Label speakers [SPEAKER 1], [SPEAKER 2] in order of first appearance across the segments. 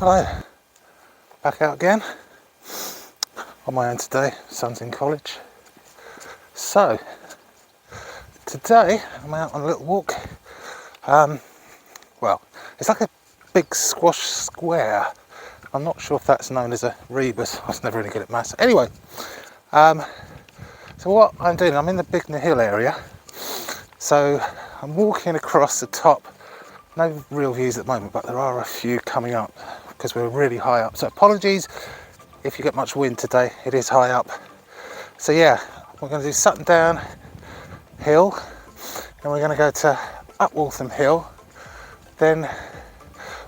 [SPEAKER 1] Hello, back out again on my own today. Son's in college. So today I'm out on a little walk. Well, it's like a big squash square. I'm not sure if that's known as a rebus. I was never really good at maths. Anyway, so what I'm doing, I'm in the Bignor Hill area. So I'm walking across the top. No real views at the moment, but there are a few coming up because we're really high up. So apologies if you get much wind today, it is high up. So yeah, we're going to do Sutton Down Hill, and we're going to go to up Houghton Hill. Then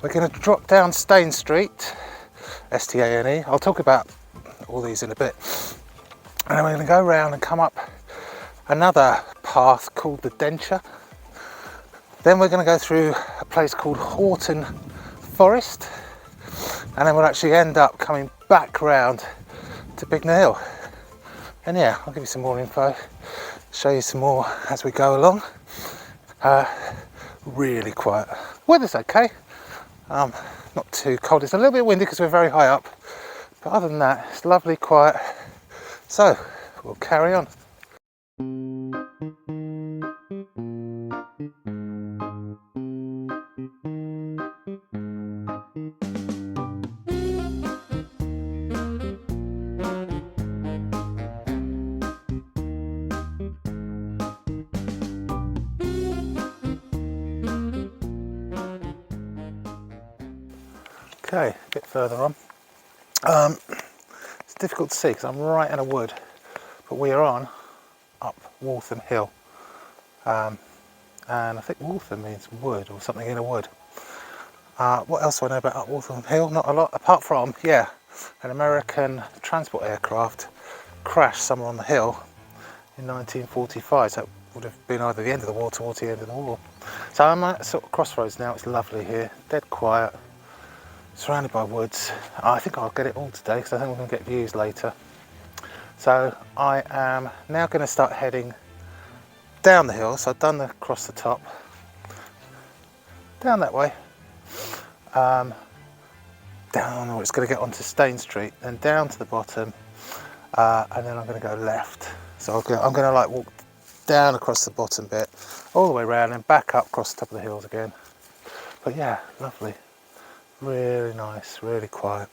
[SPEAKER 1] we're going to drop down Stane Street, S-T-A-N-E. I'll talk about all these in a bit. And then we're going to go around and come up another path called the Denture. Then we're going to go through a place called Houghton Forest, and then we'll actually end up coming back round to Bignor Hill. And yeah, I'll give you some more info, show you some more as we go along. Really quiet. Weather's okay, not too cold. It's a little bit windy because we're very high up, but other than that, it's lovely, quiet. So we'll carry on. Okay, a bit further on. It's difficult to see because I'm right in a wood, but we are on up Houghton Hill. And I think Houghton means wood or something in a wood. What else do I know about up Houghton Hill? Not a lot, apart from, yeah, an American transport aircraft crashed somewhere on the hill in 1945. So it would have been either the end of the war towards the end of the war. So I'm at sort of crossroads now. It's lovely here, dead quiet. Surrounded by woods. I think I'll get it all today because I think we're going to get views later. So I am now going to start heading down the hill. So I've done the across the top, down that way, down, or it's going to get onto Stane Street, then down to the bottom, and then I'm going to go left. So I'm going to like walk down across the bottom bit, all the way around, and back up across the top of the hills again. But yeah, lovely. Really nice, really quiet.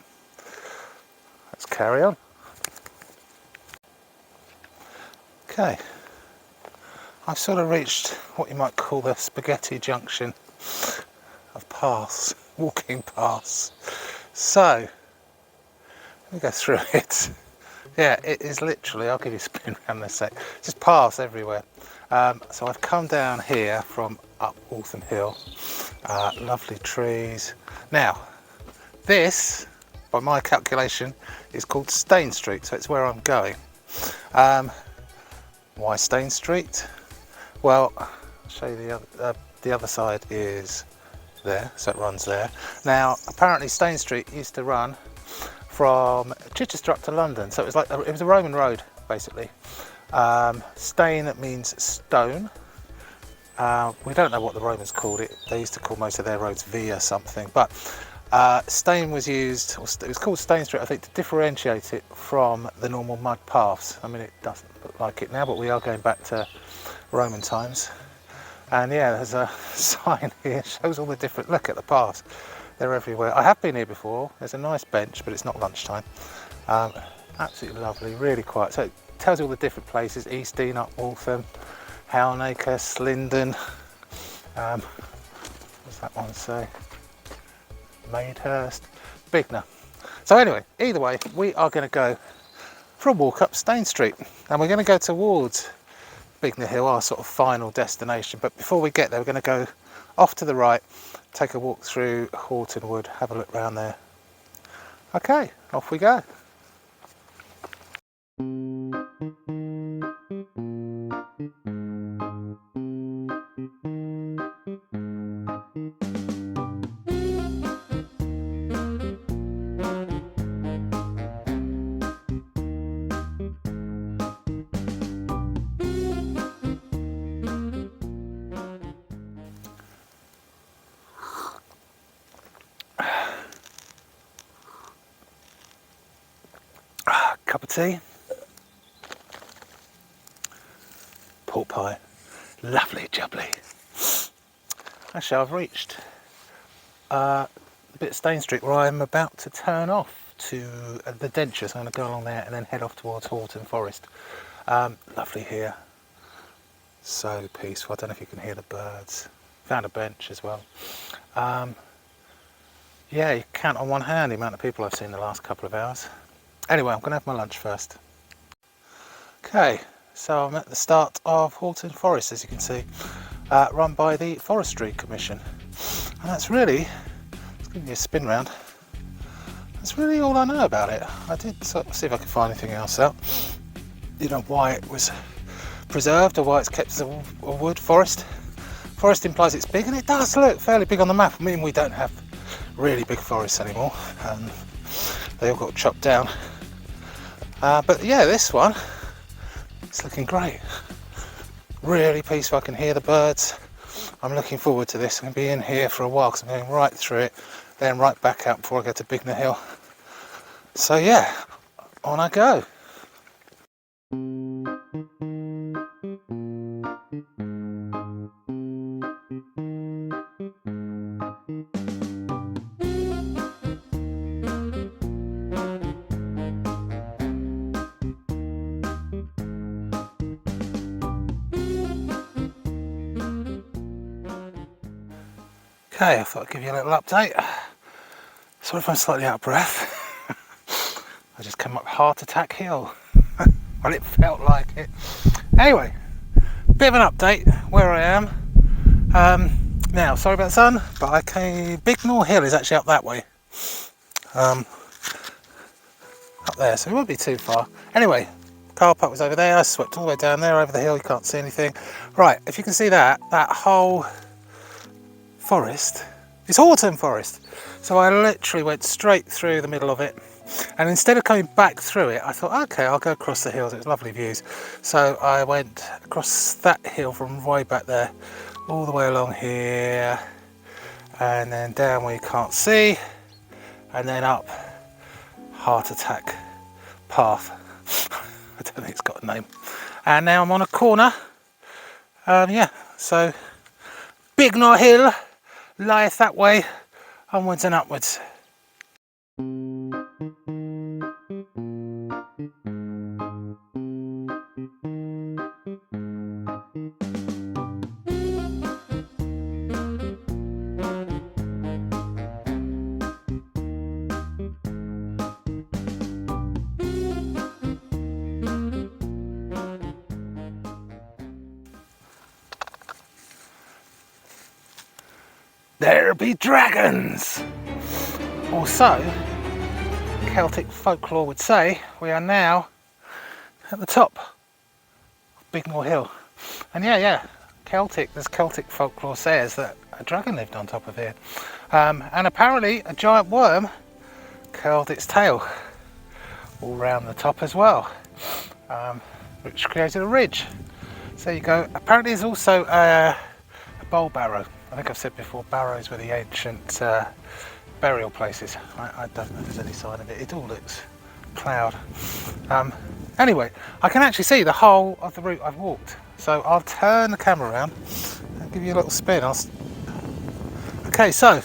[SPEAKER 1] Let's carry on. Okay, I've sort of reached what you might call the spaghetti junction of paths, walking paths. So, let me go through it. Yeah, it is literally, I'll give you a spin around in a sec, just paths everywhere. So I've come down here from up Houghton Hill, lovely trees. Now, this, by my calculation, is called Stane Street, so it's where I'm going. Why Stane Street? Well, I'll show you the other side is there, so it runs there. Now, apparently Stane Street used to run from Chichester up to London, so it was a Roman road, basically. Stane means stone. We don't know what the Romans called it. They used to call most of their roads via something, but Stane was used, or it was called Stane Street, I think, to differentiate it from the normal mud paths. I mean, it doesn't look like it now, but we are going back to Roman times. And yeah, there's a sign here, shows all the different, look at the paths. They're everywhere. I have been here before. There's a nice bench, but it's not lunchtime. Absolutely lovely, really quiet. So it tells you all the different places: East Dean, up Waltham, Hownaker, Slindon. What's that one say? Madehurst, Bignor. So anyway, either way, we are going to go for a walk up Stane Street, and we're going to go towards Bignor Hill, our sort of final destination. But before we get there, we're going to go off to the right, take a walk through Houghton Wood, have a look round there. Okay, off we go. cup of tea, pork pie, lovely jubbly. Actually, I've reached a bit of Stane Street where I'm about to turn off to the Denture, so I'm going to go along there and then head off towards Houghton Forest. Lovely here, so peaceful. I don't know if you can hear the birds. Found a bench as well. Yeah, you count on one hand the amount of people I've seen the last couple of hours. Anyway, I'm going to have my lunch first. Okay, so I'm at the start of Houghton Forest, as you can see, run by the Forestry Commission. And that's really, let's give you a spin round, that's really all I know about it. I did sort of see if I could find anything else out. You know, why it was preserved or why it's kept as a wood forest. Forest implies it's big, and it does look fairly big on the map. I mean, we don't have really big forests anymore. They all got chopped down. But yeah, this one, it's looking great. Really peaceful, I can hear the birds. I'm looking forward to this. I'm going to be in here for a while because I'm going right through it, then right back out before I go to Bignor Hill. So yeah, on I go. Okay, I thought I'd give you a little update. Sorry if I'm slightly out of breath. I just came up Heart Attack Hill. Well, it felt like it. Anyway, bit of an update where I am. Now, sorry about the sun, but I came. Bignor Hill is actually up that way. Up there, so it won't be too far. Anyway, car park was over there. I swept all the way down there over the hill. You can't see anything. Right, if you can see that whole forest is Houghton Forest. So I literally went straight through the middle of it, and instead of coming back through it, I thought, okay, I'll go across the hills. It was lovely views. So I went across that hill from way back there, all the way along here, and then down where you can't see, and then up Heart Attack Path. I don't think it's got a name. And now I'm on a corner. Yeah, so Bignor Hill lieth that way, onwards and upwards. There be dragons! Or so Celtic folklore would say. We are now at the top of Bignor Hill. And yeah, as Celtic folklore says, that a dragon lived on top of here. And apparently a giant worm curled its tail all round the top as well, which created a ridge. So you go. Apparently there's also a bowl barrow. I think I've said before, barrows were the ancient burial places. I don't know if there's any sign of it. It all looks cloud. Anyway, I can actually see the whole of the route I've walked. So I'll turn the camera around and give you a little spin. Okay, so you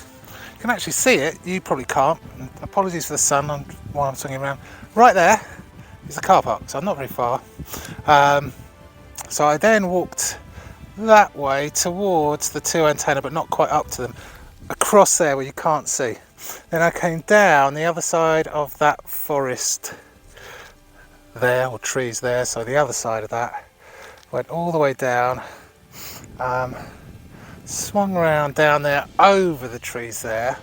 [SPEAKER 1] can actually see it. You probably can't. Apologies for the sun while I'm swinging around. Right there is the car park, so I'm not very far. So I then walked that way towards the two antenna, but not quite up to them, across there where you can't see. Then I came down the other side of that forest there, or trees there, so the other side of that, went all the way down, swung around down there over the trees there,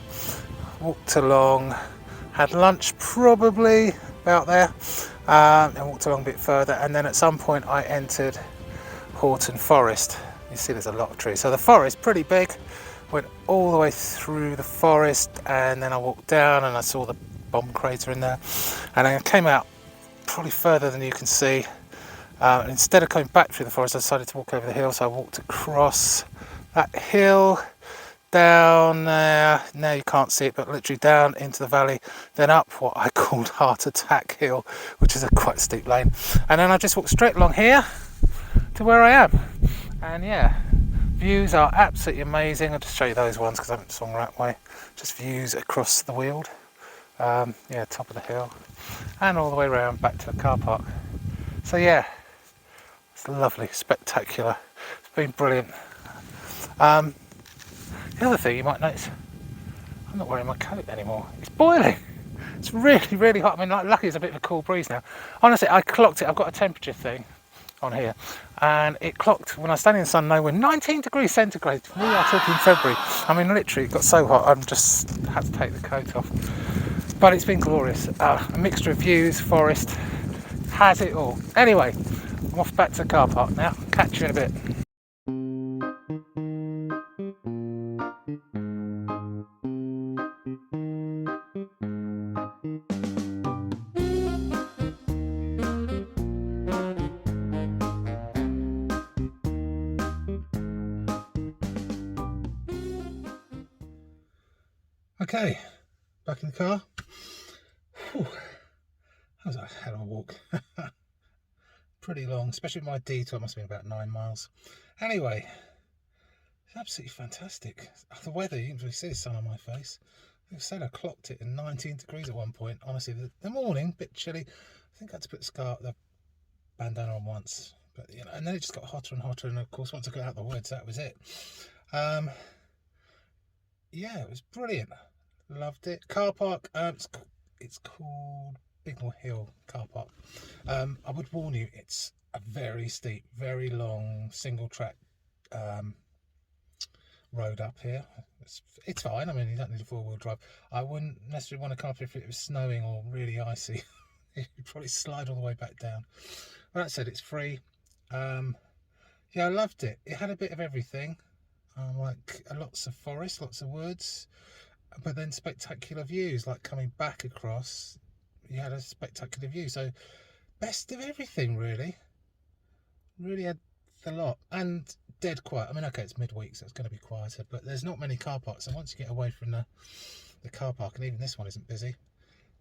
[SPEAKER 1] walked along, had lunch probably about there, and walked along a bit further, and then at some point I entered Houghton Forest. You see there's a lot of trees. So the forest, pretty big, went all the way through the forest, and then I walked down and I saw the bomb crater in there. And I came out probably further than you can see. And instead of coming back through the forest, I decided to walk over the hill. So I walked across that hill down there, now you can't see it, but literally down into the valley, then up what I called Heart Attack Hill, which is a quite steep lane, and then I just walked straight along here to where I am. And yeah, views are absolutely amazing. I'll just show you those ones because I haven't swung that way. Just views across the Weald, yeah, top of the hill, and all the way around back to the car park. So yeah, it's lovely, spectacular. It's been brilliant. The other thing you might notice, I'm not wearing my coat anymore. It's boiling. It's really, really hot. I mean, like, lucky it's a bit of a cool breeze now. Honestly, I clocked it. I've got a temperature thing on here, and it clocked when I was standing in the sun nowhere 19 degrees centigrade. We are talking February. I mean, literally it got so hot I just had to take the coat off, but it's been glorious. A mixture of views, forest, has it all. Anyway, I'm off back to the car park now. Catch you in a bit. Okay, back in the car. Whew. That was a hell of a walk. Pretty long, especially with my detour. Must have been about 9 miles. Anyway, it's absolutely fantastic. The weather, you can really see the sun on my face. Like I said, I clocked it in 19 degrees at one point. Honestly, the morning, a bit chilly. I think I had to put the bandana on once, but you know, and then it just got hotter and hotter. And of course, once I got out the woods, that was it. Yeah, it was brilliant. Loved it. Car park. It's called Bignor Hill Car Park. I would warn you, it's a very steep, very long single track road up here. It's fine. I mean, you don't need a four-wheel drive. I wouldn't necessarily want to come up if it was snowing or really icy. You'd probably slide all the way back down. But that said, it's free. Yeah, I loved it. It had a bit of everything. Like lots of forest, lots of woods, but then spectacular views. Like coming back across, you had a spectacular view. So best of everything, really had the lot. And dead quiet. I mean, okay, it's midweek, so it's going to be quieter, but there's not many car parks, and once you get away from the car park, and even this one isn't busy,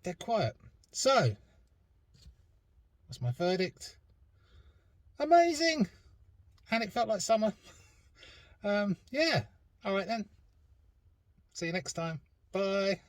[SPEAKER 1] dead quiet. So what's my verdict? Amazing. And it felt like summer. Yeah, all right then, see you next time. Bye.